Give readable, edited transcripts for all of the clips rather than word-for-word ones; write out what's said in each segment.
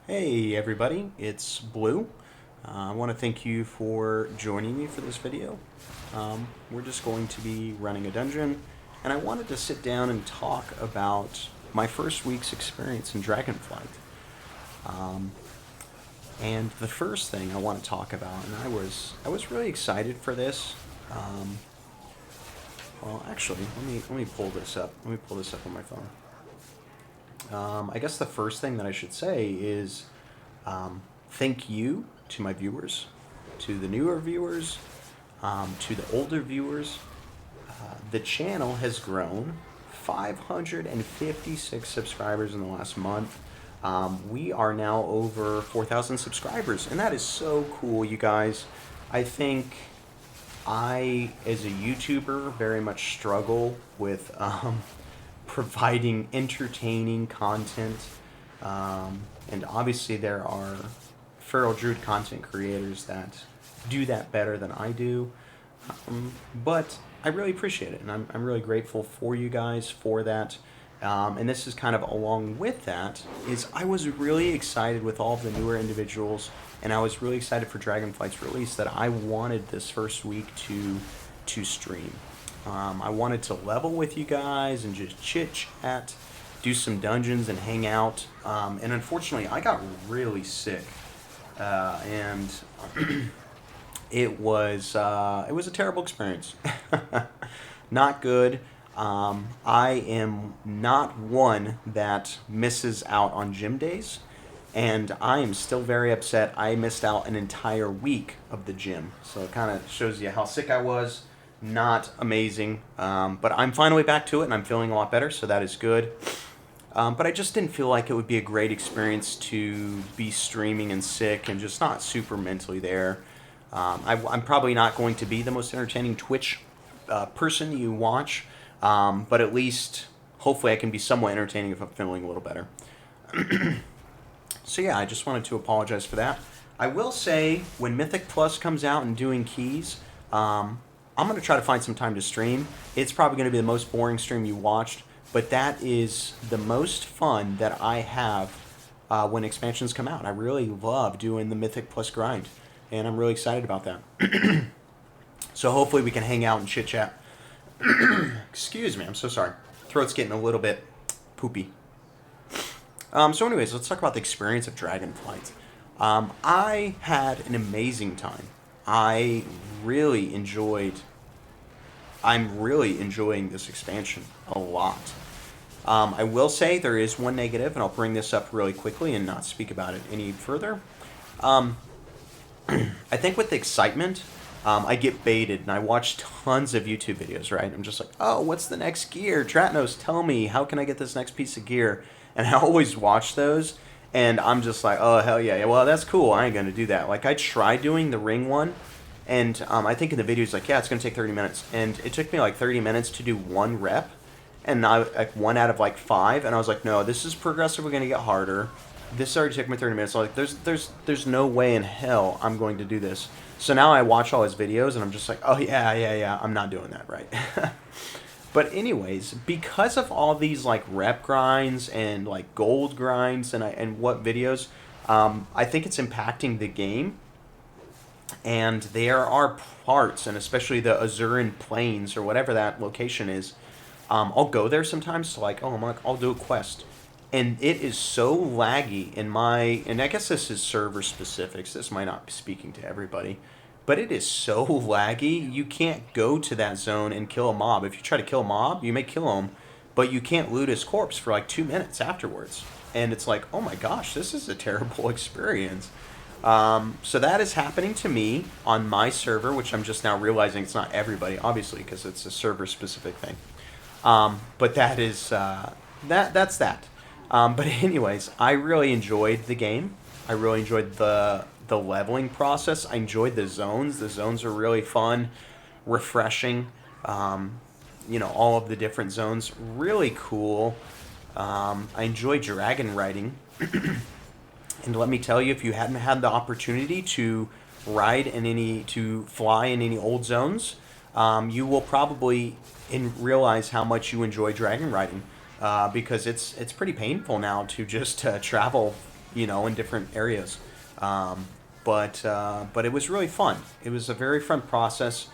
Hey everybody, it's Blue. I want to thank you for joining me for this video. We're just going to be running a dungeon, and I wanted to sit down and talk about my first week's experience in Dragonflight. Um, and the first thing I want to talk about, and I was really excited for this. Um, well, actually, let me pull this up. Let me pull this up on my phone. I guess the first thing that I should say is thank you to my viewers, to the newer viewers, to the older viewers. The channel has grown 556 subscribers in the last month. We are now over 4,000 subscribers, and that is so cool, you guys. I think I, as a YouTuber, very much struggle with providing entertaining content. And obviously, there are feral Druid content creators that do that better than I do. But I really appreciate it, and I'm really grateful for you guys for that. And this is kind of along with that, is I was really excited with all of the newer individuals, and I was really excited for Dragonflight's release that I wanted this first week to stream. I wanted to level with you guys and just chit chat, do some dungeons and hang out. And unfortunately, I got really sick, and it was a terrible experience. Not good. I am not one that misses out on gym days, and I am still very upset. I missed out an entire week of the gym, so it kind of shows you how sick I was. Not amazing, but I'm finally back to it, and I'm feeling a lot better, so that is good. But I just didn't feel like it would be a great experience to be streaming and sick and just not super mentally there. I'm probably not going to be the most entertaining Twitch person you watch, but at least hopefully I can be somewhat entertaining if I'm feeling a little better. So yeah, I just wanted to apologize for that. I will say when Mythic Plus comes out and doing keys, I'm going to try to find some time to stream. It's probably going to be the most boring stream you watched, but that is the most fun that I have when expansions come out. I really love doing the Mythic Plus grind, and I'm really excited about that. So hopefully we can hang out and chit chat. Excuse me, I'm so sorry. Throat's getting a little bit poopy. So anyways, let's talk about the experience of Dragonflight. I had an amazing time. I really enjoyed. I'm really enjoying this expansion a lot. I will say there is one negative, and I'll bring this up really quickly and not speak about it any further. Um, I think with the excitement, I get baited, and I watch tons of YouTube videos, right? I'm just like, oh, what's the next gear? Tratnos, tell me, how can I get this next piece of gear? And I always watch those, and I'm just like, oh, hell yeah, well, that's cool, I ain't going to do that. Like, I tried doing the ring one, and I think in the video, it's like, yeah, it's going to take 30 minutes. And it took me like 30 minutes to do one rep, and like one out of like 5, and I was like, no, this is progressively going to get harder. This already took me 30 minutes. So like, there's no way in hell I'm going to do this. So now I watch all his videos, and I'm just like, oh yeah, I'm not doing that, right? But anyways, because of all these like rep grinds and like gold grinds and what videos, I think it's impacting the game. And there are parts, and especially the Azuran Plains or whatever that location is. I'll go there sometimes to like, oh, I'll do a quest, and it is so laggy in my. And I guess this is server specifics. This might not be speaking to everybody, but it is so laggy. You can't go to that zone and kill a mob. If you try to kill a mob, you may kill him, but you can't loot his corpse for like 2 minutes afterwards. And it's like, oh my gosh, this is a terrible experience. So that is happening to me on my server, which I'm just now realizing it's not everybody, obviously, because it's a server-specific thing. But that is that's that. But anyways, I really enjoyed the game. I really enjoyed the leveling process. I enjoyed the zones. The zones are really fun, refreshing. All of the different zones, really cool. I enjoy dragon riding. And let me tell you, if you hadn't had the opportunity to fly in any old zones, you will probably realize how much you enjoy dragon riding, because it's pretty painful now to just travel, you know, in different areas. Um, but it was really fun. It was a very fun process.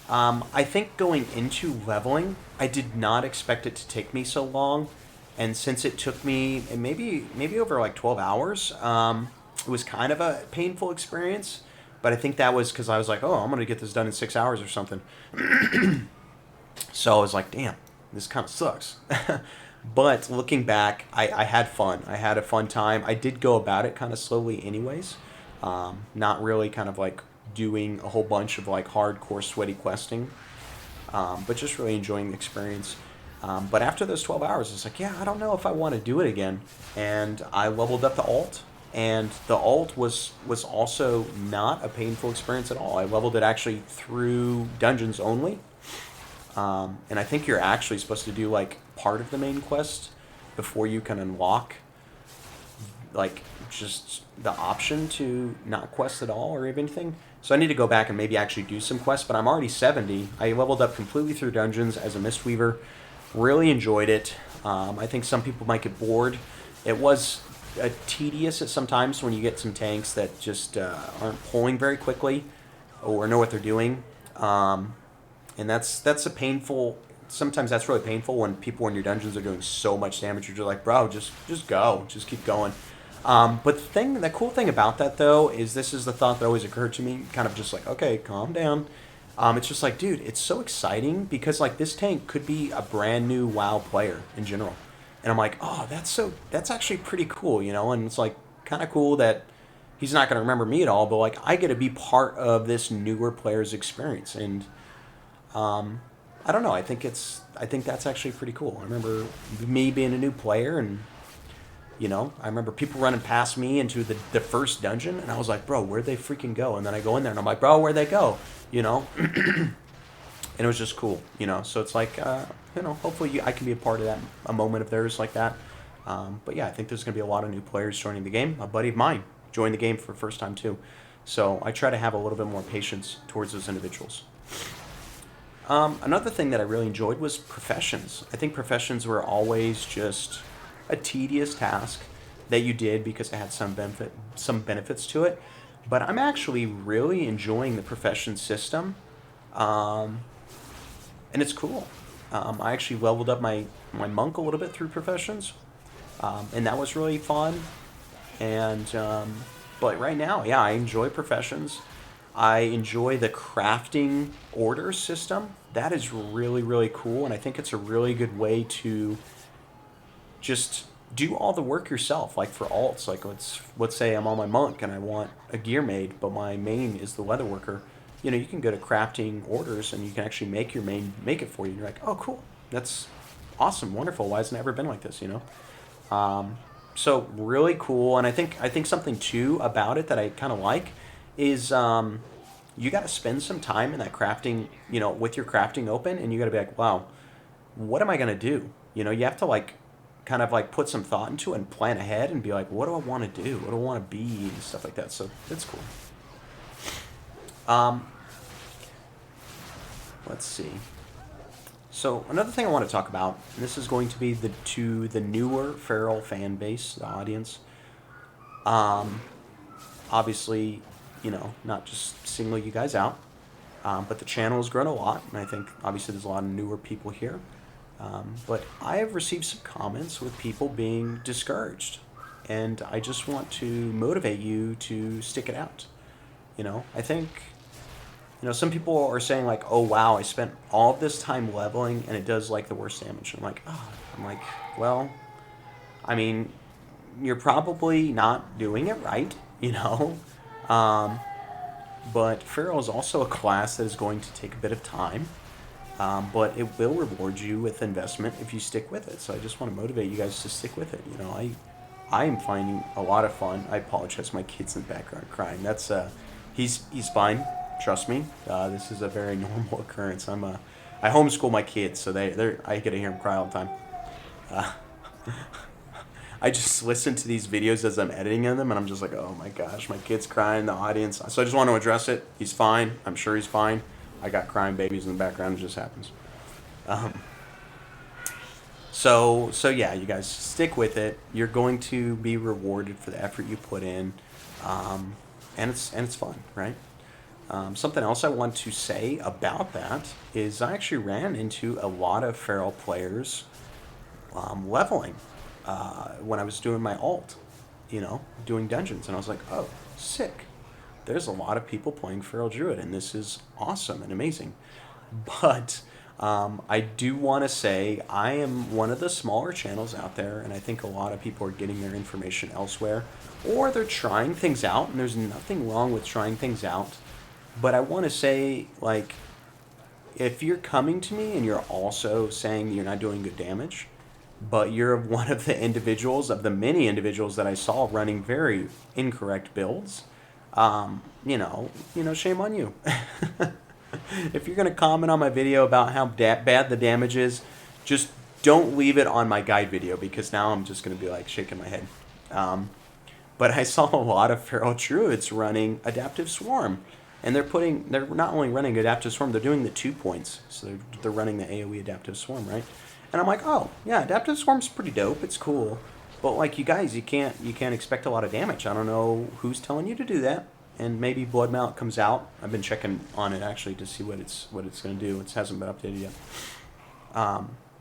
I think going into leveling, I did not expect it to take me so long, and since it took me maybe over like 12 hours, it was kind of a painful experience. But I think that was because I was like, oh, I'm gonna get this done in 6 hours or something. So I was like, damn, this kind of sucks. But looking back, I had fun. I had a fun time. I did go about it kind of slowly, anyways. Not really kind of like doing a whole bunch of like hardcore sweaty questing, but just really enjoying the experience. But after those 12 hours, it's like, yeah, I don't know if I want to do it again. And I leveled up the alt, and the alt was also not a painful experience at all. I leveled it actually through dungeons only. And I think you're actually supposed to do like part of the main quest before you can unlock like just the option to not quest at all or anything. So I need to go back and maybe actually do some quests, but I'm already 70. I leveled up completely through dungeons as a Mistweaver. Really enjoyed it. I think some people might get bored. It was tedious at some times when you get some tanks that just aren't pulling very quickly or know what they're doing. And that's a painful. Sometimes that's really painful when people in your dungeons are doing so much damage. You're just like, bro, just go, just keep going. But the cool thing about that though is this is the thought that always occurred to me. Kind of just like, okay, calm down. It's just like, dude, it's so exciting because like this tank could be a brand new WoW player in general, and I'm like, oh, that's actually pretty cool, you know. And it's like kind of cool that he's not gonna remember me at all, but like I get to be part of this newer player's experience, and I don't know. I think that's actually pretty cool. I remember me being a new player, and you know, I remember people running past me into the first dungeon, and I was like, bro, where'd they freaking go? And then I go in there, and I'm like, bro, where'd they go? You know, and it was just cool. You know, so it's like, you know, hopefully I can be a part of that, a moment of theirs like that. But yeah, I think there's gonna be a lot of new players joining the game. A buddy of mine joined the game for the first time too, so I try to have a little bit more patience towards those individuals. Another thing that I really enjoyed was professions. I think professions were always just a tedious task that you did because it had some benefits to it. But I'm actually really enjoying the profession system, um, and it's cool. I actually leveled up my monk a little bit through professions, and that was really fun. And but right now, yeah, I enjoy professions. I enjoy the crafting order system. That is really, really cool, and I think it's a really good way to just do all the work yourself. Like for alts, like let's say I'm on my monk and I want a gear made, but my main is the leatherworker. You know, you can go to crafting orders and you can actually make your main make it for you. And you're like, oh, cool, that's awesome, wonderful. Why hasn't it ever been like this? You know, so really cool. And I think something too about it that I kind of like is you got to spend some time in that crafting, you know, with your crafting open, and you got to be like, wow, what am I gonna do? You know, you have to like kind of like put some thought into it and plan ahead and be like, what do I want to do? What do I want to be and stuff like that. So it's cool. Um, let's see. So another thing I want to talk about, and this is going to be to the newer Feral fan base, the audience. Um, Obviously, you know, not just single you guys out, but the channel has grown a lot, and I think obviously there's a lot of newer people here. But I have received some comments with people being discouraged, and I just want to motivate you to stick it out. You know, I think, you know, some people are saying like, oh wow, I spent all of this time leveling and it does like the worst damage. I'm like, oh, well, I mean, you're probably not doing it right, you know. Um, but Feral is also a class that is going to take a bit of time, but it will reward you with investment if you stick with it. So I just want to motivate you guys to stick with it. You know, I am finding a lot of fun. I apologize, my kid's in the background crying. That's he's fine. Trust me. This is a very normal occurrence. I homeschool my kids, so I get to hear them cry all the time. Uh, I just listen to these videos as I'm editing them, and I'm just like, oh my gosh, my kid's crying in the audience. So I just want to address it. He's fine. I'm sure he's fine. I got crying babies in the background. It just happens. Um, So yeah, you guys stick with it. You're going to be rewarded for the effort you put in, um, and it's fun, right? Something else I want to say about that is I actually ran into a lot of feral players leveling when I was doing my alt, doing dungeons, and I was like, oh, sick. There's a lot of people playing feral druid, and this is awesome and amazing. But I do want to say I am one of the smaller channels out there, and I think a lot of people are getting their information elsewhere, or they're trying things out, and there's nothing wrong with trying things out. But I want to say, like, if you're coming to me and you're also saying you're not doing good damage, but you're one of the individuals, of the many individuals that I saw running very incorrect builds, shame on you. If you're going to comment on my video about how bad the damage is, just don't leave it on my guide video, because now I'm just going to be like shaking my head. But I saw a lot of feral druids running adaptive swarm, and they're not only running adaptive swarm, they're doing the 2 points, so they're running the AoE adaptive swarm, right? And I'm like, oh yeah, adaptive swarm's pretty dope. It's cool, but like, you guys, you can't expect a lot of damage. I don't know who's telling you to do that. And maybe Blood Mount comes out. I've been checking on it actually to see what it's going to do. It hasn't been updated yet.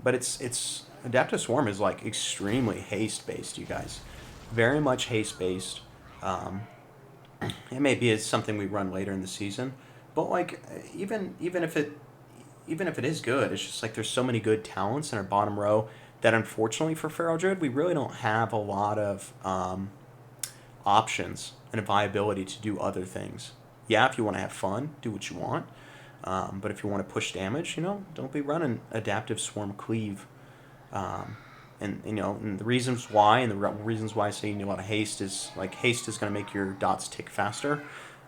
But it's adaptive swarm is like extremely haste based, you guys. Very much haste based. It may be something we run later in the season, but like, even if it is good, it's just like there's so many good talents in our bottom row that unfortunately for Feral Druid we really don't have a lot of options and a viability to do other things. Yeah, if you want to have fun, do what you want. But if you want to push damage, don't be running adaptive swarm cleave. And the reasons why, I say you need a lot of haste is like, haste is going to make your dots tick faster.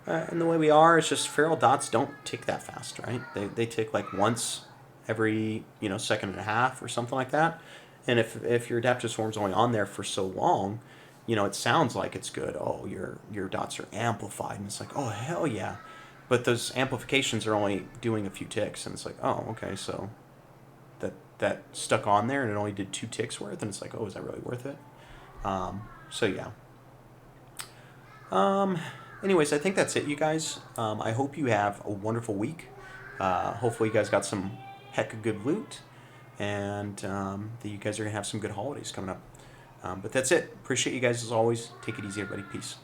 And the way we are, it's just feral dots don't tick that fast, right? They tick like once every second and a half or something like that. And if your adaptive swarm's only on there for so long, it sounds like it's good. Oh, your dots are amplified, and it's like, oh hell yeah, but those amplifications are only doing a few ticks, and it's like, oh okay, so that stuck on there and it only did 2 ticks worth, and it's like, oh, is that really worth it? So yeah. Anyways, I think that's it, you guys. I hope you have a wonderful week. Hopefully you guys got some heck of good loot, and that you guys are gonna have some good holidays coming up. But that's it. Appreciate you guys as always. Take it easy, everybody. Peace.